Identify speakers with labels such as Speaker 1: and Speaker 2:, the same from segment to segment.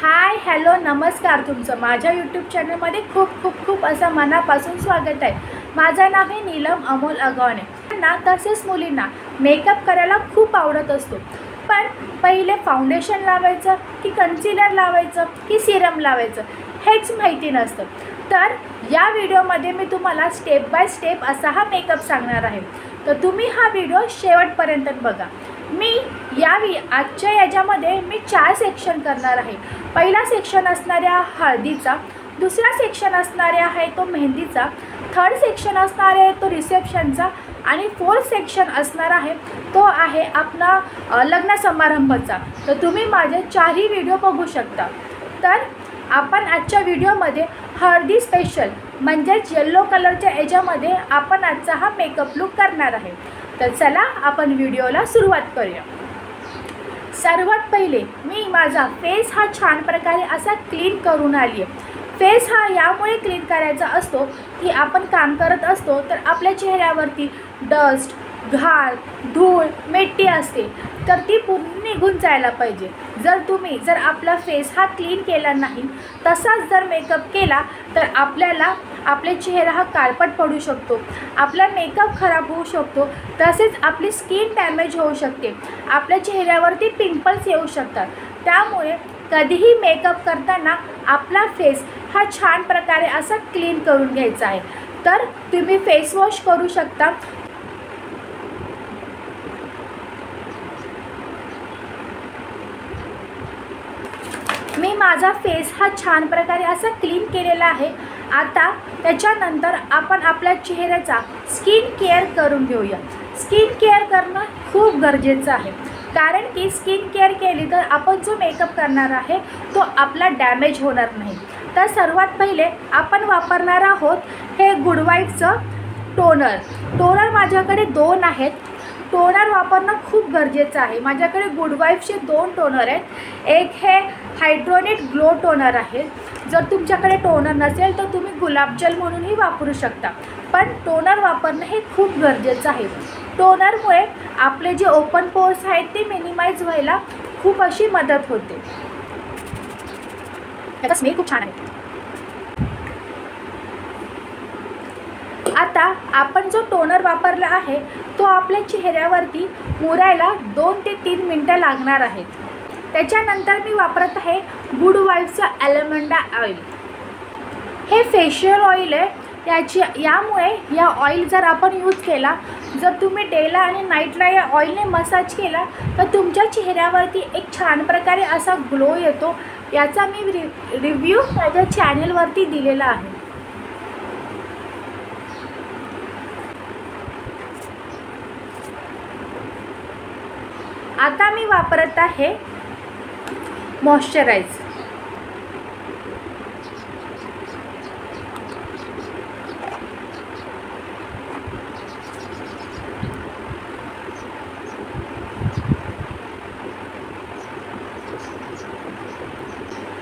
Speaker 1: Hi hello नमस्कार, तुमचं माझ्या यूट्यूब चॅनलमध्ये खूप खूप खूप असं मनापासून स्वागत आहे। माझं नाव आहे नीलम अमोल अगवणे ना। तसेच मुलींना मेकअप करायला खूप आवडत असतो, पण पहिले फाउंडेशन लावायचं की कन्सिलर लावायचं की सिरम लावायचं हेच माहिती नसतं। तर या व्हिडिओमध्ये मी तुम्हाला स्टेप बाय स्टेप असा हा मेकअप सांगणार आहे, तर तुम्ही हा व्हिडिओ शेवटपर्यंत बघा। मी आजच्या याच्यामध्ये मी 4 सेक्शन करणार आहे। पहिला सेक्शन असणार आहे हळदीचा, दुसरा सेक्शन असणार आहे तो मेहंदीचा, थर्ड सेक्शन असणार आहे तो रिसेप्शनचा आणि फोर्थ सेक्शन असणार आहे तो आहे आपला लग्न समारंभाचा। तर तुम्ही माझे 4ही व्हिडिओ बघू शकता। तर आपण आजच्या व्हिडिओमध्ये हळदी स्पेशल म्हणजेच येलो कलरच्या याच्यामध्ये आपण आजचा हा मेकअप लुक करणार आहे। तर चला आपण व्हिडिओला सुरुवात करूया। सर्वात पहिले मी माझा फेस हा छान प्रकारे असा क्लीन करून आली आहे। फेस हा यामुळे क्लीन करायचा असतो की आपण काम करत असतो तर आपल्या चेहऱ्यावरती डस्ट, घाण, धूळ, मिट्टी असते, तर ती पूर्ण निघून जायला पाहिजे। जर आपला फेस हा क्लीन केला नाही, तसाच जर मेकअप केला तर आपल्याला आपले चेहरा हा काळपट पडू शकतो, आपला मेकअप खराब होऊ शकतो, तसेच आपली स्किन डॅमेज होऊ शकते, आपल्या चेहऱ्यावरती पिंपल्स येऊ शकतात। त्यामुळे कधीही मेकअप करताना आपला फेस हा छान प्रकारे असा क्लीन करून घ्यायचा आहे। तर तुम्ही फेस वॉश करू शकता। मी माझा फेस हा छान प्रकारे असा क्लीन केलेला आहे। आता त्याच्यानंतर आपण आपल्या चेहऱ्याचा स्किन केअर करून घेऊया। स्किन केअर करणं खूप गरजेचं आहे, कारण की स्किन केअर केली तर आपण जो मेकअप करणार आहे तो आपला डॅमेज होणार नाही। तर सर्वात पहिले आपण वापरणार आहोत हे गुड वाईफचं टोनर माझ्याकडे 2 आहेत। टोनर वापरणं खूप गरजेचं आहे। माझ्याकडे गुड वाईफचे 2 टोनर आहेत। एक हे हायड्रोनेट ग्लो टोनर आहे। जर तुमच्याकडे टोनर नसेल तर तुम्ही गुलाबजल म्हणूनही वापरू शकता, पण टोनर वापरणं हे खूप गरजेचं आहे। टोनरमुळे आपले जे ओपन पोर्स आहेत ते मिनिमाइज व्हायला खूप अशी मदत होते। याचा स्मेल खूप छान आहे। आता आपण जो टोनर वापरला आहे तो आपल्या चेहऱ्यावरती मुरायला 2 ते 3 मिनटं लागणार आहेत। त्याच्यानंतर मी वापरत आहे गुड वाईफचं ॲल्मंडा ऑइल। हे फेशियल ऑइल आहे। यामुळे या ऑइल जर आपण यूज केला, जर तुम्ही डेला आणि नाईटला या ऑइलने मसाज केला तर तुमच्या चेहऱ्यावरती एक छान प्रकारे असा ग्लो येतो। याचा मी रिव्ह्यू माझ्या चॅनलवरती दिलेला आहे। आता मी वापरत आहे मॉइश्चराइज।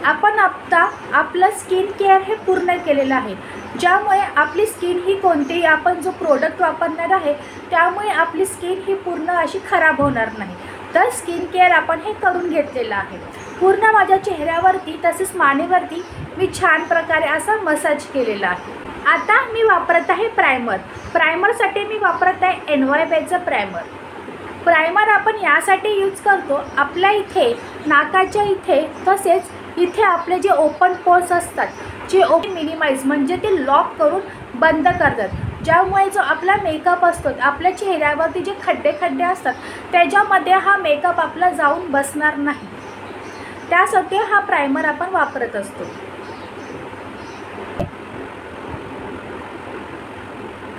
Speaker 1: आपण आता आपलं स्किन केअर हे पूर्ण केलेलं आहे, ज्यामुळे आपली स्किन ही कोणतेही आपण जो प्रोडक्ट वापरणार आहे त्यामुळे आपली स्किन ही पूर्ण अशी खराब होणार नाही। तर स्किन केअर आपण हे करून घेतलेलं आहे। पूर्ण माझ्या चेहऱ्यावरती तसेच मानेवरती मी छान प्रकारे असा मसाज केलेला आहे। आता मी वापरत आहे प्रायमरसाठी मी वापरत आहे NYBचं प्रायमर आपण यासाठी यूज करतो, आपल्या इथे नाकाच्या इथे तसेच इथे आपले जे ओपन पोर्स असतात, जे मिनिमाइज म्हणजे ते लॉक करून बंद करतात, ज्यामुळे जो आपला मेकअप असतो आपल्या चेहऱ्यावरती जे खड्डे असतात त्याच्यामध्ये हा मेकअप आपला जाऊन बसणार नाही। त्यासाठी हा प्रायमर आपण वापरत असतो।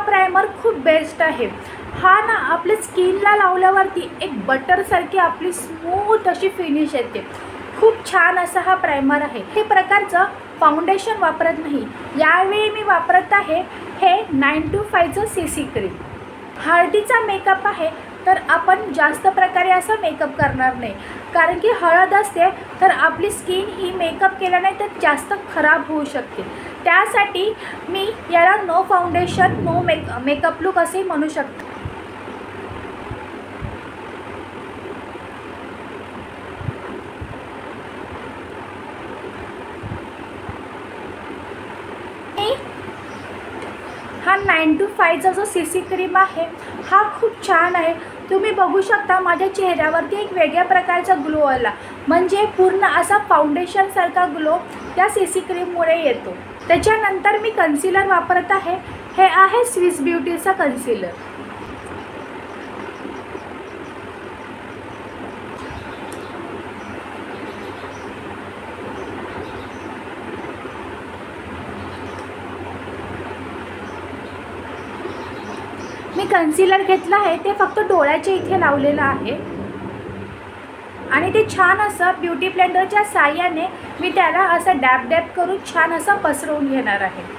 Speaker 1: प्रायमर खूप बेस्ट आहे। हा ना आपल्या स्किनला लावल्यावरती एक बटरसारखी आपली स्मूथ अशी फिनिश येते। खूप छान असा हा प्रायमर आहे। हे प्रकारचं फाउंडेशन वापरत नाही, यावेळी मी वापरत आहे हे 925चं CC क्रीम। हळदीचा मेकअप आहे तर आपण जास्त प्रकारे असा मेकअप करणार नाही, कारण की हळद असते तर आपली स्किन ही मेकअप केला नाही तर जास्त खराब होऊ शकते। त्यासाठी मी याला no foundation no makeup look असे म्हणू शकतो। 925चा जो CC क्रीम आहे हा खूप छान आहे. तुम्ही बघू शकता माझ्या चेहऱ्यावरती एक वेगळ्या प्रकारचा ग्लो आला, म्हणजे पूर्ण असा फाउंडेशनसारखा ग्लो या CC क्रीममुळे येतो. त्याच्यानंतर मी कन्सिलर वापरत आहे. हे आहे स्विस ब्युटीचा कन्सिलर. मी कन्सिलर घेतलं आहे ते फक्त डोळ्याच्या इथे लावलेलं आहे आणि ते छान असं ब्युटी ब्लेंडरच्या साहाय्याने मी त्याला असं डॅब डॅब करून छान असं पसरवून घेणार आहे.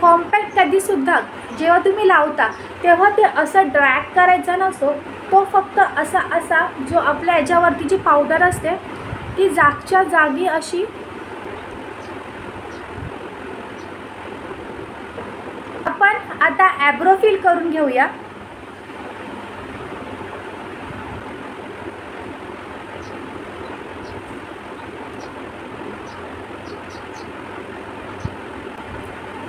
Speaker 1: कॉम्पॅक्ट कधीसुद्धा जेव्हा तुम्ही लावता तेव्हा ते असं ड्रॅग करायचा नसतो. तो फक्त असा जो आपल्या याच्यावरती जी पावडर असते ती जागच्या जागी अशी आपण आता ॲब्रो फिल करून घेऊया.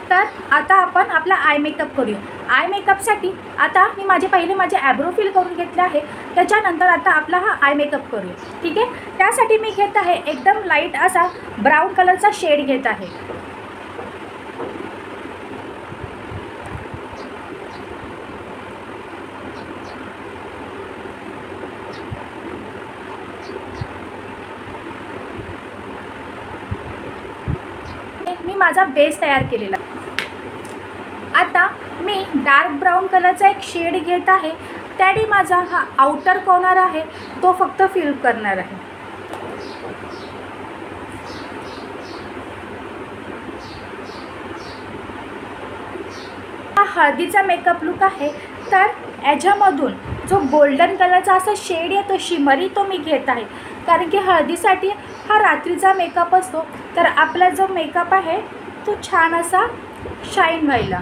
Speaker 1: तर आता आपण आपला आय मेकअप करूया. आय मेकअपसाठी आता मी माझे ॲब्रो फिल करून घेतले आहे. त्याच्यानंतर आता आपला हा आय मेकअप करूया. ठीक आहे. त्यासाठी मी घेत आहे एकदम लाईट असा ब्राऊन कलरचा शेड घेत आहे. मी माझा बेस तयार केलेला. आता मी डार्क ब्राऊन कलरचा एक शेड घेत आहे. त्याने माझा हा आउटर कॉर्नर आहे तो फक्त फिल करणार आहे. हा हळदीचा मेकअप लुक आहे. तर याच्यामधून जो गोल्डन कलरचा असा शेड येतो शिमरी तो मी घेत आहे, कारण की हळदीसाठी हा रात्रीचा मेकअप असतो. तर आपला जो मेकअप आहे तो छान असा शाईन व्हायला.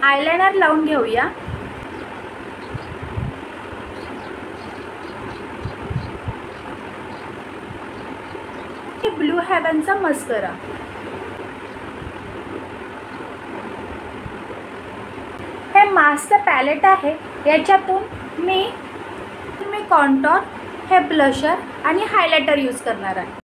Speaker 1: आयलाइनर लावून घेऊया. ब्लू हेवनचा मस्करा. हे मास्कचं पॅलेट आहे. याच्यातून मी कॉन्टॉर, हे ब्लशर आणि हायलायटर यूज करणार आहे.